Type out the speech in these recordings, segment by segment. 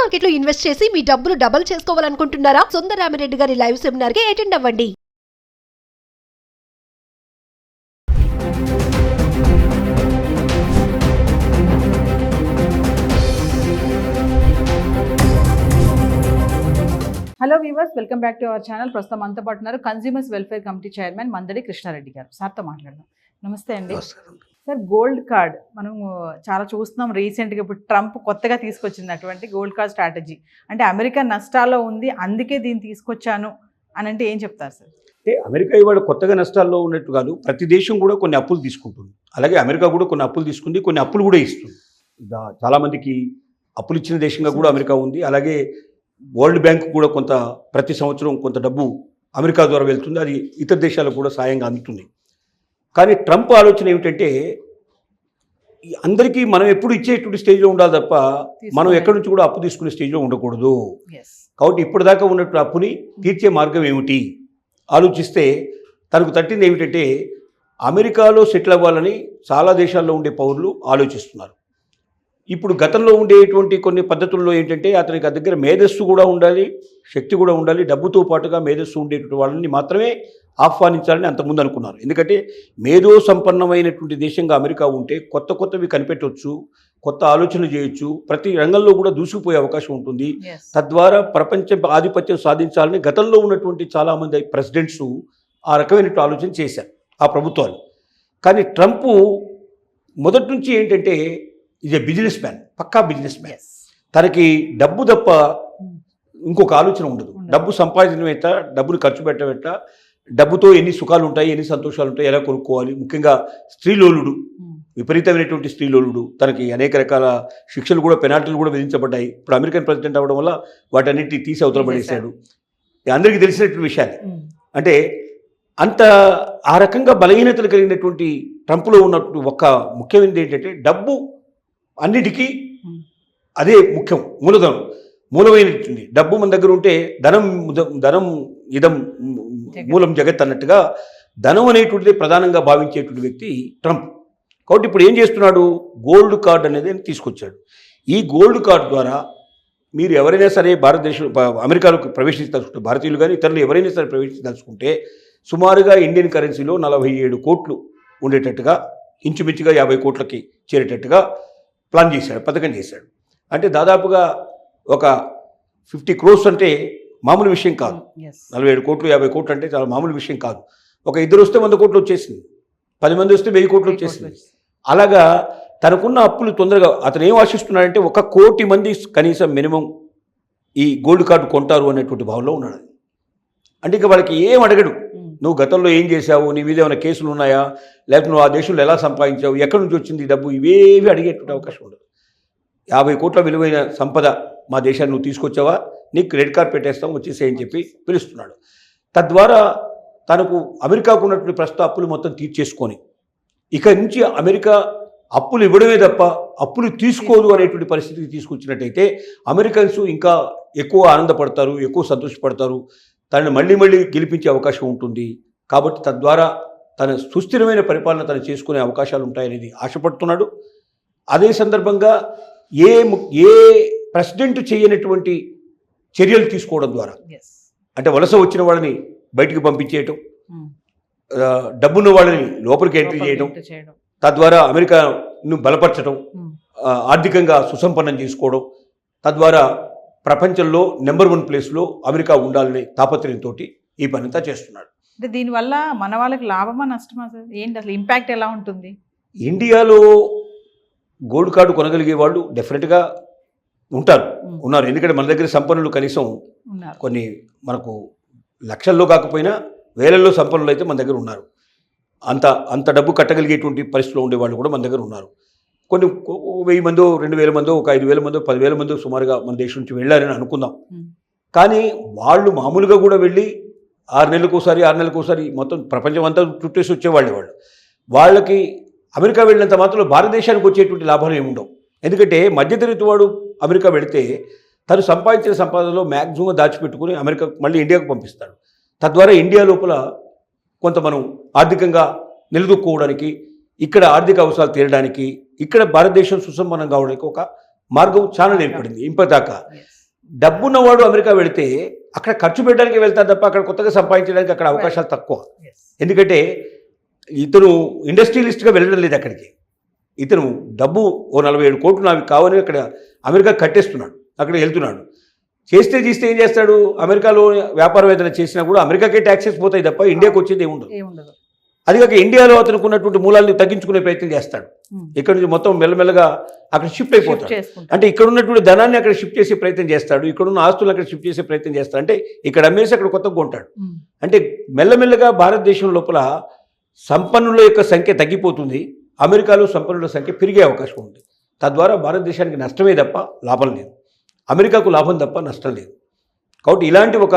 Market లో invest చేసి మీ డబ్బులు డబుల్ చేసుకోవాలనుకుంటున్నారా? సుందరరామిరెడ్డి గారి లైవ్ సెమినార్ కి అటెండ్ అవ్వండి. Hello viewers, welcome back to our channel. ప్రస్తుతం మనతో పాటు ఉన్నారు consumers welfare committee chairman Mandadi Krishna Reddy గారు. సార్తో మాట్లాడదాం. నమస్తే అండి. సార్, గోల్డ్ కార్డ్ మనం చాలా చూస్తున్నాం రీసెంట్గా. ఇప్పుడు ట్రంప్ కొత్తగా తీసుకొచ్చినటువంటి గోల్డ్ కార్డ్ స్ట్రాటజీ అంటే అమెరికా నష్టాల్లో ఉంది, అందుకే దీన్ని తీసుకొచ్చాను అని అంటే ఏం చెప్తారు సార్? అంటే అమెరికా ఇవాళ కొత్తగా నష్టాల్లో ఉన్నట్టు కాదు, ప్రతి దేశం కూడా కొన్ని అప్పులు తీసుకుంటుంది. అలాగే అమెరికా కూడా కొన్ని అప్పులు తీసుకుంది, కొన్ని అప్పులు కూడా ఇస్తుంది. చాలామందికి అప్పులు ఇచ్చిన దేశంగా కూడా అమెరికా ఉంది. అలాగే వరల్డ్ బ్యాంక్ కూడా కొంత ప్రతి సంవత్సరం కొంత డబ్బు అమెరికా ద్వారా వెళ్తుంది, అది ఇతర దేశాలకు కూడా సాయంగా అందుతుంది. కానీ ట్రంప్ ఆలోచన ఏమిటంటే అందరికీ మనం ఎప్పుడు ఇచ్చేటువంటి స్టేజ్లో ఉండాలి తప్ప మనం ఎక్కడి నుంచి కూడా అప్పు తీసుకునే స్టేజ్లో ఉండకూడదు. కాబట్టి ఇప్పటిదాకా ఉన్నట్టు అప్పుని తీర్చే మార్గం ఏమిటి ఆలోచిస్తే తనకు తట్టింది ఏమిటంటే అమెరికాలో సెటిల్ అవ్వాలని చాలా దేశాల్లో ఉండే పౌరులు ఆలోచిస్తున్నారు. ఇప్పుడు గతంలో ఉండేటువంటి కొన్ని పద్ధతుల్లో ఏంటంటే అతనికి దగ్గర మేధస్సు కూడా ఉండాలి, శక్తి కూడా ఉండాలి, డబ్బుతో పాటుగా మేధస్సు ఉండేటువంటి వాళ్ళని మాత్రమే ఆహ్వానించాలని అంతకుముందు అనుకున్నారు. ఎందుకంటే మేధో సంపన్నమైనటువంటి దేశంగా అమెరికా ఉంటే కొత్త కొత్తవి కనిపెట్టవచ్చు, కొత్త ఆలోచనలు చేయొచ్చు, ప్రతి రంగంలో కూడా దూసుకుపోయే అవకాశం ఉంటుంది. తద్వారా ప్రపంచ ఆధిపత్యం సాధించాలని గతంలో ఉన్నటువంటి చాలామంది ప్రెసిడెంట్స్ ఆ రకమైన ఆలోచన చేశారు, ఆ ప్రభుత్వాలు. కానీ ట్రంప్ మొదటి నుంచి ఏంటంటే ఈజ్ ఏ బిజినెస్ మ్యాన్, పక్కా బిజినెస్ మ్యాన్. తనకి డబ్బు తప్ప ఇంకొక ఆలోచన ఉండదు. డబ్బు సంపాదించడం ఎట్లా, డబ్బును ఖర్చు పెట్టడం ఎట్లా, డబ్బుతో ఎన్ని సుఖాలు ఉంటాయి, ఎన్ని సంతోషాలు ఉంటాయి, ఎలా కొనుక్కోవాలి. ముఖ్యంగా స్త్రీలోలుడు, విపరీతమైనటువంటి స్త్రీలోలుడు. తనకి అనేక రకాల శిక్షలు కూడా, పెనాల్టీలు కూడా విధించబడ్డాయి. ఇప్పుడు అమెరికన్ ప్రెసిడెంట్ అవ్వడం వల్ల వాటన్నిటిని తీసి అవతల పడేశాడు. అందరికీ తెలిసినటువంటి విషయాలు. అంటే అంత ఆ రకంగా బలహీనతలు కలిగినటువంటి ట్రంప్లో ఉన్నట్టు ఒక ముఖ్యమైనది ఏంటంటే డబ్బు అన్నిటికీ అదే ముఖ్యం, మూలమైనటువంటి డబ్బు మన దగ్గర ఉంటే ధనం ఇదం మూలం జగత్ అన్నట్టుగా ధనం అనేటువంటిది ప్రధానంగా భావించేటువంటి వ్యక్తి ట్రంప్. కాబట్టి ఇప్పుడు ఏం చేస్తున్నాడు, గోల్డ్ కార్డ్ అనేది తీసుకొచ్చాడు. ఈ గోల్డ్ కార్డ్ ద్వారా మీరు ఎవరైనా సరే భారతదేశం అమెరికాలోకి ప్రవేశించదలుచుకుంటే, భారతీయులు కానీ ఇతరులు ఎవరైనా సరే ప్రవేశించదలుచుకుంటే సుమారుగా ఇండియన్ కరెన్సీలో 47 కోట్లు ఉండేటట్టుగా, ఇంచుమించుగా 50 కోట్లకి చేరేటట్టుగా ప్లాన్ చేశాడు, పథకం చేశాడు. అంటే దాదాపుగా ఒక 50 crores అంటే మామూలు విషయం కాదు. 47 కోట్లు 50 కోట్లు అంటే చాలా మామూలు విషయం కాదు. ఒక ఇద్దరు వస్తే 100 కోట్లు వచ్చేసింది, 10 మంది వస్తే 1000 కోట్లు వచ్చేసింది. అలాగా తనకున్న అప్పులు తొందరగా అతను ఏం ఆశిస్తున్నాడంటే 1 కోటి మంది కనీసం మినిమం ఈ గోల్డ్ కార్డు కొంటారు అనేటువంటి భావంలో ఉన్నాడు. అంటే ఇక వాళ్ళకి ఏం అడగడు, నువ్వు గతంలో ఏం చేశావు, నీ మీద ఏమైనా కేసులు ఉన్నాయా, లేకపోతే నువ్వు ఆ దేశంలో ఎలా సంపాదించావు, ఎక్కడి నుంచి వచ్చింది డబ్బు, ఇవేవి అడిగేటువంటి అవకాశం ఉండదు. 50 కోట్ల విలువైన సంపద మా దేశాన్ని నువ్వు తీసుకొచ్చావా, నీకు రెడ్ కార్పెట్ వేస్తాం వచ్చేసేయని చెప్పి పిలుస్తున్నాడు. తద్వారా తనకు అమెరికాకు ఉన్నటువంటి ప్రస్తుత అప్పులు మొత్తం తీర్చేసుకొని ఇక నుంచి అమెరికా అప్పులు ఇవ్వడమే తప్ప అప్పులు తీసుకోదు అనేటువంటి పరిస్థితికి తీసుకొచ్చినట్టయితే అమెరికన్స్ ఇంకా ఎక్కువ ఆనందపడతారు, ఎక్కువ సంతోషపడతారు, తనని మళ్ళీ మళ్ళీ గెలిపించే అవకాశం ఉంటుంది. కాబట్టి తద్వారా తన సుస్థిరమైన పరిపాలన తను చేసుకునే అవకాశాలు ఉంటాయనేది ఆశపడుతున్నాడు. అదే సందర్భంగా ఏ ప్రెసిడెంట్ చేయనటువంటి చర్యలు తీసుకోవడం ద్వారా, అంటే వలస వచ్చిన వాళ్ళని బయటికి పంపించేయటం, డబ్బున్న వాళ్ళని లోపలికి ఎంట్రీ చేయడం, తద్వారా అమెరికాను బలపరచడం, ఆర్థికంగా సుసంపన్నం చేసుకోవడం, తద్వారా ప్రపంచంలో నెంబర్ 1 ప్లేస్లో అమెరికా ఉండాలనే తాపత్రయంతో ఈ పనంతా చేస్తున్నాడు. అంటే దీనివల్ల మన వాళ్ళకి లాభమా నష్టమా సార్? ఏంటి అసలు ఇంపాక్ట్ ఎలా ఉంటుంది? ఇండియాలో గోల్డ్ కార్డు కొనగలిగే వాళ్ళు డెఫినెట్గా ఉన్నారు. ఎందుకంటే మన దగ్గర సంపన్నులు కనీసం కొన్ని మనకు లక్షల్లో కాకపోయినా వేలల్లో సంపన్నులు అయితే మన దగ్గర ఉన్నారు. అంత డబ్బు కట్టగలిగేటువంటి పరిస్థితిలో ఉండేవాళ్ళు కూడా మన దగ్గర ఉన్నారు. కొన్ని 1000 మందో 2000 మందో ఒక 5000 మందో 10,000 మందో సుమారుగా మన దేశం నుంచి వెళ్ళారని అనుకుందాం. కానీ వాళ్ళు మామూలుగా కూడా వెళ్ళి 6 నెలలకోసారి మొత్తం ప్రపంచం అంతా చుట్టేసి వచ్చేవాళ్ళు. వాళ్ళకి అమెరికా వెళ్ళినంత మాత్రం భారతదేశానికి వచ్చేటువంటి లాభాలు ఏముండవు. ఎందుకంటే మధ్యతరగతి వాడు అమెరికా వెళితే తను సంపాదించిన సంపాదనలో మ్యాక్సిమం దాచిపెట్టుకుని అమెరికా మళ్ళీ ఇండియాకు పంపిస్తాడు. తద్వారా ఇండియా లోపల కొంత మనం ఆర్థికంగా నిలదొక్కుకోవడానికి, ఇక్కడ ఆర్థిక అవసరాలు తీరడానికి, ఇక్కడ భారతదేశం సుసంపన్నం కావడానికి ఒక మార్గం ఛానల్ ఏర్పడింది ఇప్పటిదాకా. డబ్బున్నవాడు అమెరికా వెళితే అక్కడ ఖర్చు పెట్టడానికి వెళ్తారు తప్ప అక్కడ కొత్తగా సంపాదించడానికి అక్కడ అవకాశాలు తక్కువ. ఎందుకంటే ఇతను ఇండస్ట్రియలిస్ట్గా వెళ్ళడం లేదు అక్కడికి. ఇతను డబ్బు ఓ 47 కోట్లు నాకు కావని అక్కడ అమెరికా కట్టేస్తున్నాడు, అక్కడ వెళ్తున్నాడు. చేస్తే ఏం చేస్తాడు, అమెరికాలో వ్యాపారం ఏదైనా చేసినా కూడా అమెరికాకే ట్యాక్సెస్ పోతాయి తప్ప ఇండియాకి వచ్చేది ఏముండదు. అది కాక ఇండియాలో అతనికి ఉన్నటువంటి మూలాన్ని తగ్గించుకునే ప్రయత్నం చేస్తాడు. ఇక్కడ నుంచి మొత్తం మెల్లమెల్లగా అక్కడ షిఫ్ట్ అయిపోతాడు. అంటే ఇక్కడ ఉన్నటువంటి ధనాన్ని అక్కడ షిఫ్ట్ చేసే ప్రయత్నం చేస్తాడు, ఇక్కడ ఉన్న ఆస్తులను అక్కడ షిఫ్ట్ చేసే ప్రయత్నం చేస్తాడు. అంటే ఇక్కడ అమ్మేసి అక్కడ కొత్తగా కొంటాడు. అంటే మెల్లమెల్లగా భారతదేశం లోపల సంపన్నుల యొక్క సంఖ్య తగ్గిపోతుంది, అమెరికాలో సంపన్నుల సంఖ్య పెరిగే అవకాశం ఉంది. తద్వారా భారతదేశానికి నష్టమే తప్ప లాభం లేదు, అమెరికాకు లాభం తప్ప నష్టం లేదు. కాబట్టి ఇలాంటి ఒక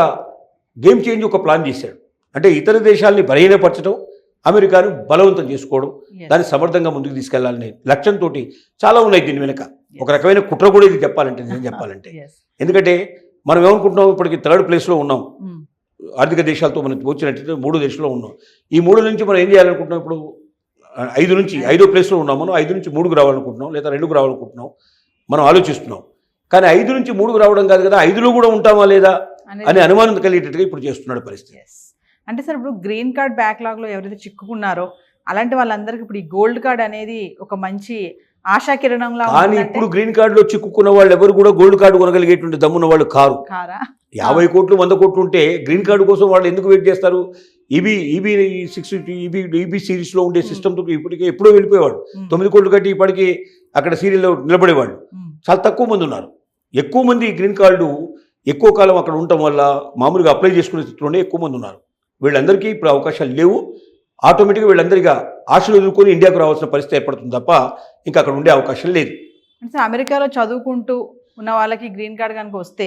గేమ్ చేంజ్ ఒక ప్లాన్ చేశాడు. అంటే ఇతర దేశాలని బలహీనపరచడం, అమెరికాను బలవంతం చేసుకోవడం, దాన్ని సమర్థంగా ముందుకు తీసుకెళ్లాలనే లక్ష్యంతో చాలా ఉన్నాయి దీని వెనుక. ఒక రకమైన కుట్ర కూడా ఇది చెప్పాలంటే, నేను చెప్పాలంటే. ఎందుకంటే మనం ఏమనుకుంటున్నాం, ఇప్పటికి 3rd ప్లేస్లో ఉన్నాం ఆర్థిక దేశాలతో మనం వచ్చినట్టు 3 దేశాల్లో ఉన్నాం. ఈ 3 నుంచి మనం ఏం చేయాలనుకుంటున్నాం, ఇప్పుడు 5 నుంచి 5వ ప్లేస్లో ఉన్నాం. మనం 5 నుంచి 3కు రావాలనుకుంటున్నాం, లేదా 2కు రావాలనుకుంటున్నాం, మనం ఆలోచిస్తున్నాం. కానీ 5 నుంచి 3కు రావడం కాదు కదా, 5లో కూడా ఉంటామా లేదా అనే అనుమానం కలిగేటట్టుగా ఇప్పుడు చేస్తున్నాడు పరిస్థితి. అంటే సార్ ఇప్పుడు గ్రీన్ కార్డ్ బ్యాక్లాగ్లో ఎవరైతే చిక్కుకున్నారో అలాంటి వాళ్ళందరికీ ఇప్పుడు ఈ గోల్డ్ కార్డ్ అనేది ఒక మంచి ఆశాకిరణంలా. కానీ ఇప్పుడు గ్రీన్ కార్డులో చిక్కుకున్న వాళ్ళు ఎవరు కూడా గోల్డ్ కార్డు కొనగలిగేటువంటి దమ్మున్న వాళ్ళు కారా? 50 కోట్లు 100 కోట్లు ఉంటే గ్రీన్ కార్డు కోసం వాళ్ళు ఎందుకు వెయిట్ చేస్తారు? ఈబీ సిరీస్లో ఉండే సిస్టమ్తో ఇప్పటికే ఎప్పుడో వెళ్ళిపోయేవాడు. 9 కోట్లు కట్టి ఇప్పటికీ అక్కడ సీరియల్లో నిలబడేవాళ్ళు చాలా తక్కువ మంది ఉన్నారు. ఎక్కువ మంది గ్రీన్ కార్డు ఎక్కువ కాలం అక్కడ ఉండటం వల్ల మామూలుగా అప్లై చేసుకునే స్థితిలోనే ఎక్కువ మంది ఉన్నారు. వీళ్ళందరికీ ఇప్పుడు అవకాశాలు లేవు. ఆటోమేటిక్గా వీళ్ళందరిగా ఆశలు ఎదుర్కొని ఇండియాకు రావాల్సిన పరిస్థితి ఏర్పడుతుంది తప్ప ఇంకా అక్కడ ఉండే అవకాశం లేదు. అంటే అమెరికాలో చదువుకుంటూ ఉన్న వాళ్ళకి గ్రీన్ కార్డ్ కనుక వస్తే,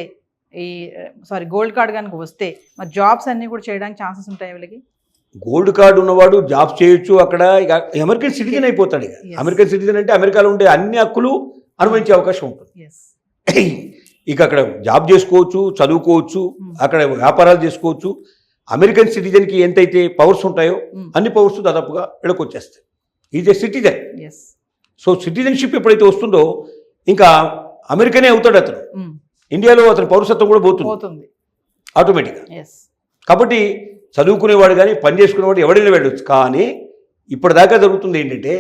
గోల్డ్ కార్డ్ కనుక వస్తే మరి జాబ్స్ అన్నీ కూడా చేయడానికి ఛాన్సెస్ ఉంటాయి వీళ్ళకి? గోల్డ్ కార్డు ఉన్నవాడు జాబ్స్ చేయొచ్చు, అక్కడ ఇక అమెరికన్ సిటిజన్ అయిపోతాడు. ఇక అమెరికన్ సిటిజన్ అంటే అమెరికాలో ఉండే అన్ని హక్కులు అనుభవించే అవకాశం ఉంటుంది. ఇక అక్కడ జాబ్ చేసుకోవచ్చు, చదువుకోవచ్చు, అక్కడ వ్యాపారాలు చేసుకోవచ్చు. అమెరికన్ సిటిజన్కి ఎంతైతే పవర్స్ ఉంటాయో అన్ని పవర్స్ దాదాపుగా ఎడకొచ్చేస్తాయి. Is a citizen. So citizenship ఎప్పుడైతే వస్తుందో ఇంకా అమెరికనే అవుతాడు అతను. ఇండియాలో అతని పౌరసత్వం కూడా పోతుంది ఆటోమేటిక్గా. కాబట్టి చదువుకునేవాడు కానీ పని చేసుకునేవాడు ఎవడైనా వెళ్ళొచ్చు. కానీ ఇప్పటిదాకా జరుగుతుంది ఏంటంటే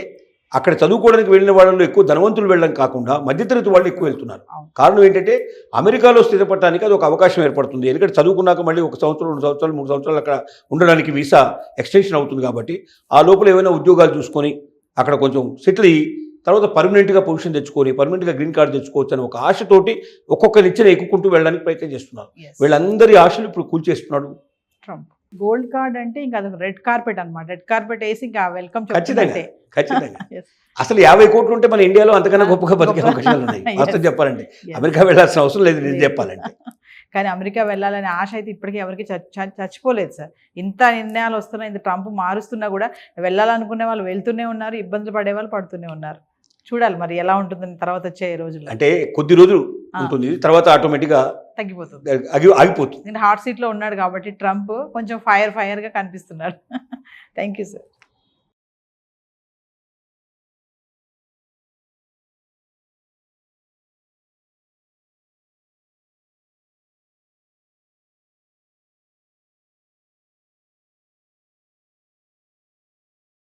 అక్కడ చదువుకోవడానికి వెళ్ళిన వాళ్ళలో ఎక్కువ ధనవంతులు వెళ్ళడం కాకుండా మధ్యతరగతి వాళ్ళు ఎక్కువ వెళ్తున్నారు. కారణం ఏంటంటే అమెరికాలో స్థిరపడటానికి అది ఒక అవకాశం ఏర్పడుతుంది. ఎందుకంటే చదువుకున్నాక మళ్ళీ 1 సంవత్సరం 2 సంవత్సరాలు 3 సంవత్సరాలు అక్కడ ఉండడానికి వీసా ఎక్స్టెన్షన్ అవుతుంది. కాబట్టి ఆ లోపల ఏమైనా ఉద్యోగాలు చూసుకొని అక్కడ కొంచెం సెటిల్ అయ్యి తర్వాత పర్మనెంట్గా పొజిషన్ తెచ్చుకొని పర్మనెంట్గా గ్రీన్ కార్డు తెచ్చుకోవచ్చు అని ఒక ఆశతోటి ఒక్కొక్క నిచ్చెన ఎక్కుకుంటూ వెళ్ళడానికి ప్రయత్నం చేస్తున్నారు. వీళ్ళందరి ఆశలు ఇప్పుడు కూల్చేస్తున్నాడు ట్రంప్. గోల్డ్ కార్డ్ అంటే ఇంకా అది రెడ్ కార్పెట్ అన్నమాట. రెడ్ కార్పెట్ వేసి ఇంకా వెల్కమ్. ఖచ్చితంగా అసలు 50 కోట్లు ఉంటే మన ఇండియాలో అంతకన్నా గొప్పగా బతికే అవకాశాలు ఉన్నాయి. వాస్తవం చెప్పాలంటే అమెరికా వెళ్ళాల్సిన అవసరం లేదు నేను చెప్పాలంటే. కానీ అమెరికా వెళ్ళాలనే ఆశ అయితే ఇప్పటికీ ఎవరికి చచ్చిపోలేదు సార్. ఇంత నిర్ణయాలు వస్తున్నాయి, ఇంత ట్రంప్ మారుస్తున్నా కూడా వెళ్ళాలనుకునే వాళ్ళు వెళ్తూనే ఉన్నారు, ఇబ్బందులు పడే వాళ్ళు పడుతూనే ఉన్నారు. చూడాలి మరి ఎలా ఉంటుందని తర్వాత వచ్చే రోజుల్లో. అంటే కొద్ది రోజులు ఉంటుంది, తర్వాత ఆటోమేటిక్గా తగ్గిపోతుంది, ఆగిపోతుంది. హాట్ సీట్లో ఉన్నాడు కాబట్టి ట్రంప్ కొంచెం ఫైర్గా కనిపిస్తున్నాడు. Thank you sir.